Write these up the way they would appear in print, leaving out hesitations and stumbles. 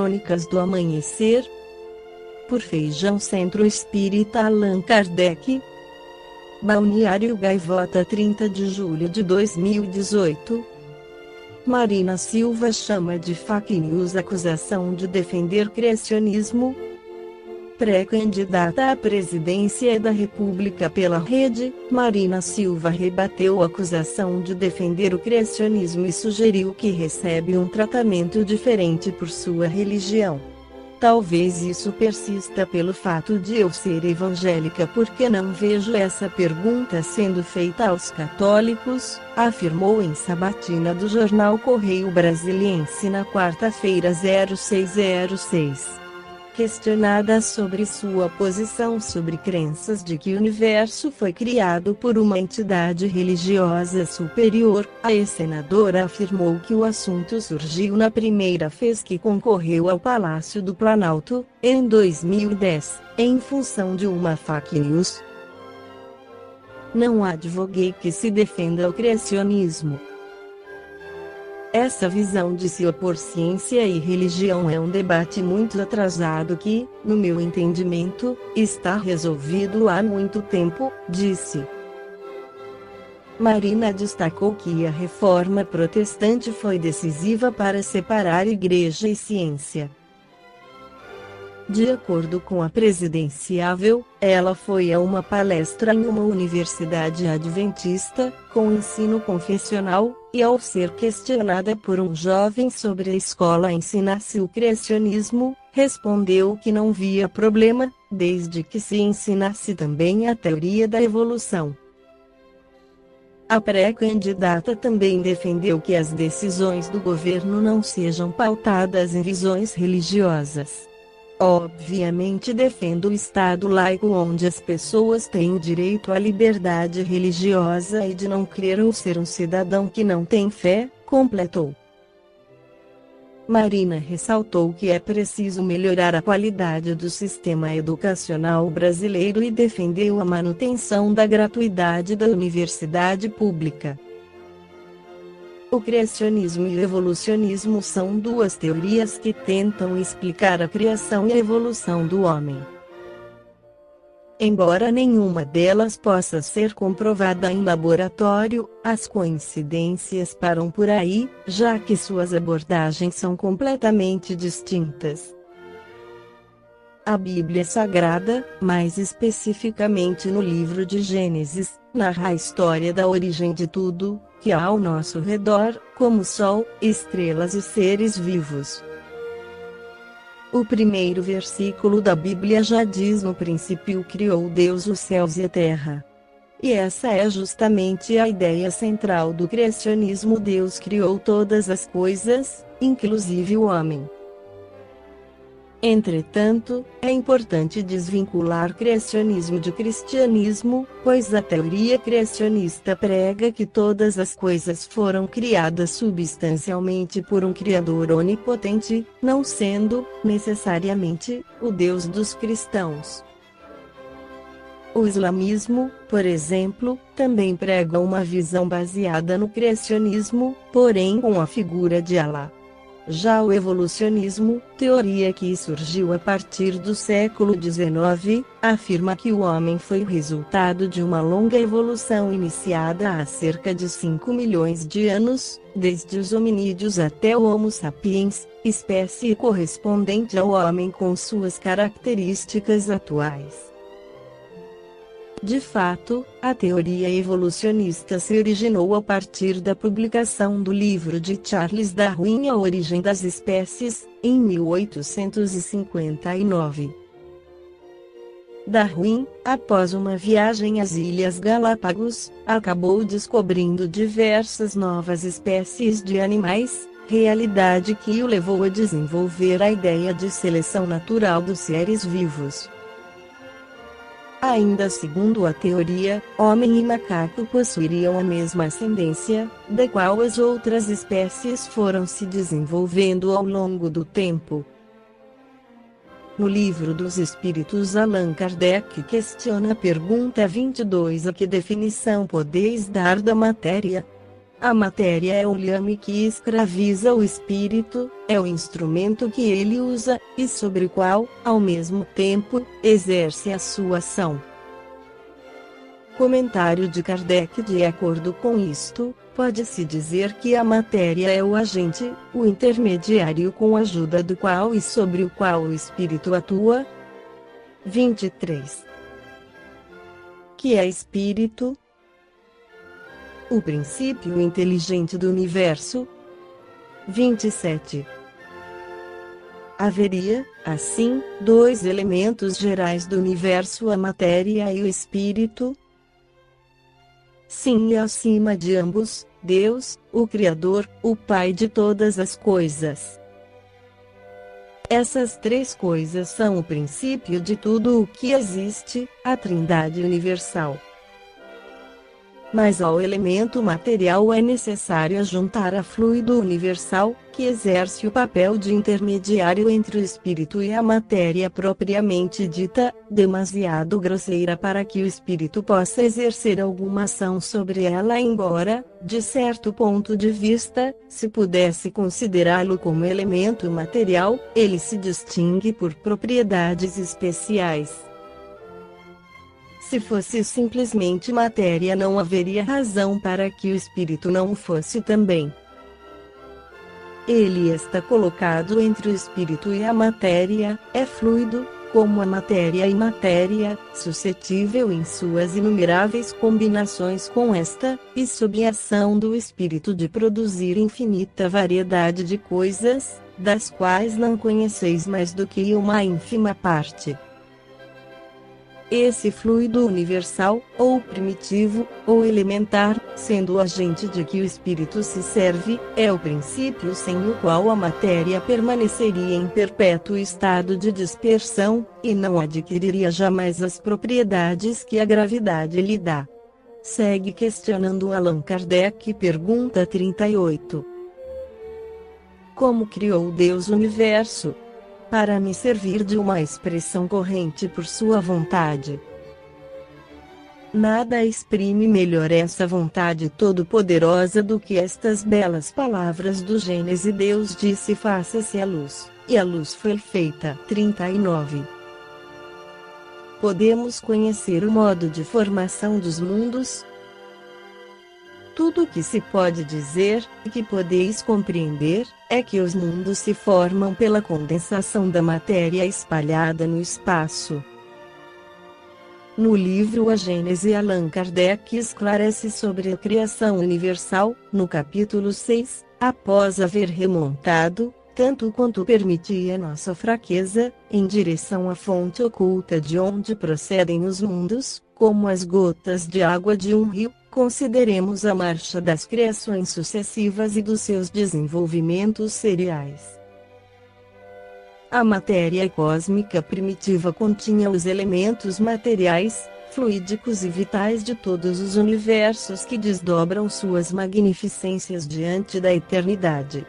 Crônicas do Amanhecer, por Feijão Centro Espírita Allan Kardec. Balneário Gaivota, 30 de julho de 2018. Marina Silva chama de fake news acusação de defender criacionismo. Pré-candidata à presidência da República pela Rede, Marina Silva rebateu a acusação de defender o criacionismo e sugeriu que recebe um tratamento diferente por sua religião. Talvez isso persista pelo fato de eu ser evangélica, porque não vejo essa pergunta sendo feita aos católicos, afirmou em sabatina do jornal Correio Brasiliense na quarta-feira 0606. Questionada sobre sua posição sobre crenças de que o universo foi criado por uma entidade religiosa superior, a ex-senadora afirmou que o assunto surgiu na primeira vez que concorreu ao Palácio do Planalto, em 2010, em função de uma fake news. Não advoguei que se defenda o criacionismo. Essa visão de se opor ciência e religião é um debate muito atrasado que, no meu entendimento, está resolvido há muito tempo, disse. Marina destacou que a reforma protestante foi decisiva para separar igreja e ciência. De acordo com a presidenciável, ela foi a uma palestra em uma universidade adventista, com ensino confessional, e ao ser questionada por um jovem sobre a escola ensinasse o criacionismo, respondeu que não via problema, desde que se ensinasse também a teoria da evolução. A pré-candidata também defendeu que as decisões do governo não sejam pautadas em visões religiosas. Obviamente defendo o Estado laico onde as pessoas têm o direito à liberdade religiosa e de não crer ou ser um cidadão que não tem fé, completou. Marina ressaltou que é preciso melhorar a qualidade do sistema educacional brasileiro e defendeu a manutenção da gratuidade da universidade pública. O criacionismo e o evolucionismo são duas teorias que tentam explicar a criação e a evolução do homem. Embora nenhuma delas possa ser comprovada em laboratório, as coincidências param por aí, já que suas abordagens são completamente distintas. A Bíblia Sagrada, mais especificamente no livro de Gênesis, narra a história da origem de tudo que há ao nosso redor, como sol, estrelas e seres vivos. O primeiro versículo da Bíblia já diz: no princípio criou Deus os céus e a terra. E essa é justamente a ideia central do criacionismo. Deus criou todas as coisas, inclusive o homem. Entretanto, é importante desvincular criacionismo de cristianismo, pois a teoria criacionista prega que todas as coisas foram criadas substancialmente por um Criador onipotente, não sendo, necessariamente, o Deus dos cristãos. O islamismo, por exemplo, também prega uma visão baseada no criacionismo, porém com a figura de Alá. Já o evolucionismo, teoria que surgiu a partir do século XIX, afirma que o homem foi o resultado de uma longa evolução iniciada há cerca de 5 milhões de anos, desde os hominídeos até o Homo sapiens, espécie correspondente ao homem com suas características atuais. De fato, a teoria evolucionista se originou a partir da publicação do livro de Charles Darwin A Origem das Espécies, em 1859. Darwin, após uma viagem às Ilhas Galápagos, acabou descobrindo diversas novas espécies de animais, realidade que o levou a desenvolver a ideia de seleção natural dos seres vivos. Ainda segundo a teoria, homem e macaco possuiriam a mesma ascendência, da qual as outras espécies foram se desenvolvendo ao longo do tempo. No Livro dos Espíritos, Allan Kardec questiona a pergunta 22: a que definição podeis dar da matéria? A matéria é o lhame que escraviza o espírito, é o instrumento que ele usa, e sobre o qual, ao mesmo tempo, exerce a sua ação. Comentário de Kardec. De acordo com isto, pode-se dizer que a matéria é o agente, o intermediário com a ajuda do qual e sobre o qual o espírito atua. 23. Que é espírito? O princípio inteligente do universo. 27. Haveria, assim, dois elementos gerais do universo: a matéria e o espírito. Sim, e acima de ambos, Deus, o Criador, o Pai de todas as coisas. Essas três coisas são o princípio de tudo o que existe, a Trindade universal. Mas ao elemento material é necessário juntar a fluido universal, que exerce o papel de intermediário entre o espírito e a matéria propriamente dita, demasiado grosseira para que o espírito possa exercer alguma ação sobre ela, embora, de certo ponto de vista, se pudesse considerá-lo como elemento material, ele se distingue por propriedades especiais. Se fosse simplesmente matéria, não haveria razão para que o espírito não fosse também. Ele está colocado entre o espírito e a matéria, é fluido, como a matéria e matéria, suscetível em suas inumeráveis combinações com esta, e sob a ação do espírito de produzir infinita variedade de coisas, das quais não conheceis mais do que uma ínfima parte. Esse fluido universal, ou primitivo, ou elementar, sendo o agente de que o espírito se serve, é o princípio sem o qual a matéria permaneceria em perpétuo estado de dispersão, e não adquiriria jamais as propriedades que a gravidade lhe dá. Segue questionando Allan Kardec. Pergunta 38. Como criou Deus o universo? Para me servir de uma expressão corrente por sua vontade. Nada exprime melhor essa vontade todo-poderosa do que estas belas palavras do Gênesis. Deus disse: faça-se a luz, e a luz foi feita. 39. Podemos conhecer o modo de formação dos mundos? Tudo o que se pode dizer, e que podeis compreender, é que os mundos se formam pela condensação da matéria espalhada no espaço. No livro A Gênese, Allan Kardec esclarece sobre a criação universal, no capítulo 6, após haver remontado, tanto quanto permitia nossa fraqueza, em direção à fonte oculta de onde procedem os mundos, como as gotas de água de um rio. Consideremos a marcha das criações sucessivas e dos seus desenvolvimentos seriais. A matéria cósmica primitiva continha os elementos materiais, fluídicos e vitais de todos os universos que desdobram suas magnificências diante da eternidade.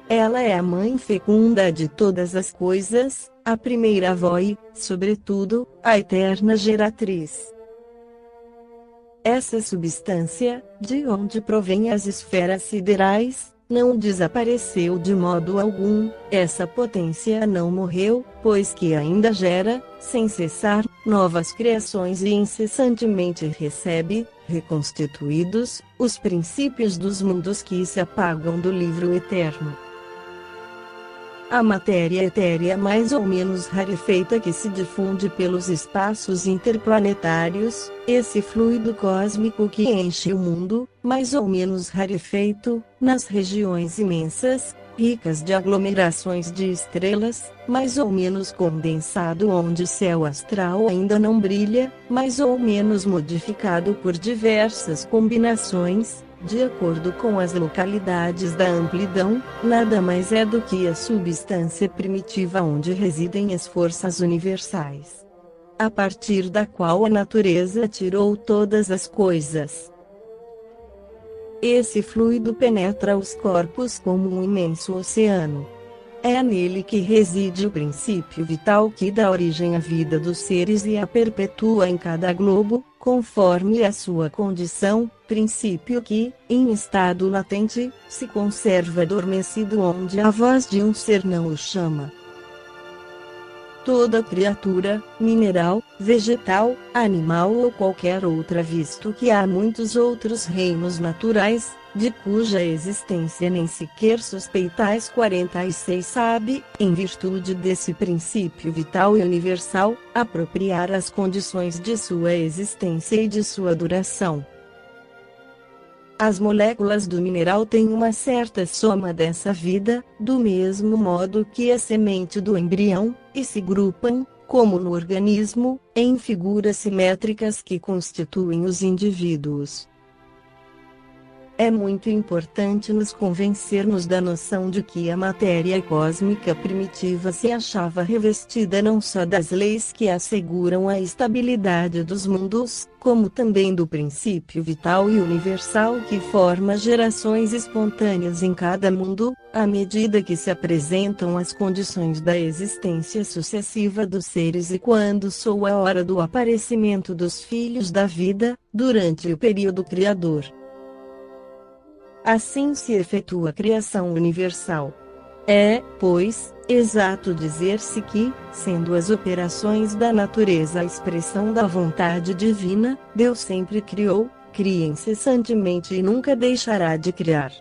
Ela é a mãe fecunda de todas as coisas, a primeira avó e, sobretudo, a eterna geratriz. Essa substância, de onde provém as esferas siderais, não desapareceu de modo algum, essa potência não morreu, pois que ainda gera, sem cessar, novas criações e incessantemente recebe, reconstituídos, os princípios dos mundos que se apagam do livro eterno. A matéria etérea mais ou menos rarefeita que se difunde pelos espaços interplanetários, esse fluido cósmico que enche o mundo, mais ou menos rarefeito, nas regiões imensas, ricas de aglomerações de estrelas, mais ou menos condensado onde o céu astral ainda não brilha, mais ou menos modificado por diversas combinações, de acordo com as localidades da amplidão, nada mais é do que a substância primitiva onde residem as forças universais, a partir da qual a natureza tirou todas as coisas. Esse fluido penetra os corpos como um imenso oceano. É nele que reside o princípio vital que dá origem à vida dos seres e a perpetua em cada globo, conforme a sua condição, princípio que, em estado latente, se conserva adormecido onde a voz de um ser não o chama. Toda criatura, mineral, vegetal, animal ou qualquer outra, visto que há muitos outros reinos naturais, de cuja existência nem sequer suspeitais 46 sabe, em virtude desse princípio vital e universal, apropriar as condições de sua existência e de sua duração. As moléculas do mineral têm uma certa soma dessa vida, do mesmo modo que a semente do embrião, e se grupam, como no organismo, em figuras simétricas que constituem os indivíduos. É muito importante nos convencermos da noção de que a matéria cósmica primitiva se achava revestida não só das leis que asseguram a estabilidade dos mundos, como também do princípio vital e universal que forma gerações espontâneas em cada mundo, à medida que se apresentam as condições da existência sucessiva dos seres e quando soa a hora do aparecimento dos filhos da vida, durante o período criador. Assim se efetua a criação universal. É, pois, exato dizer-se que, sendo as operações da natureza a expressão da vontade divina, Deus sempre criou, cria incessantemente e nunca deixará de criar.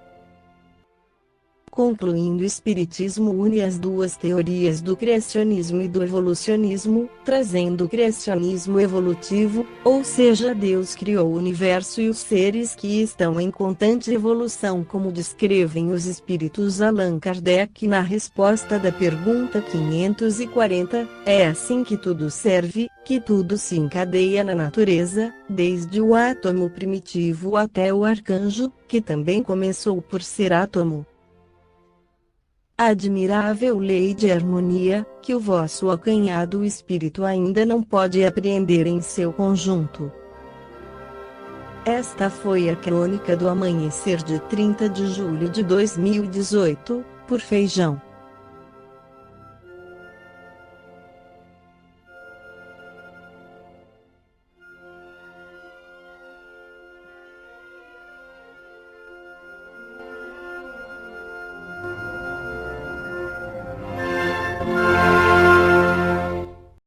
Concluindo, o Espiritismo une as duas teorias do criacionismo e do evolucionismo, trazendo o criacionismo evolutivo, ou seja, Deus criou o universo e os seres que estão em constante evolução, como descrevem os espíritos Allan Kardec na resposta da pergunta 540, é assim que tudo serve, que tudo se encadeia na natureza, desde o átomo primitivo até o arcanjo, que também começou por ser átomo. Admirável lei de harmonia, que o vosso acanhado espírito ainda não pode apreender em seu conjunto. Esta foi a crônica do amanhecer de 30 de julho de 2018, por Feijão.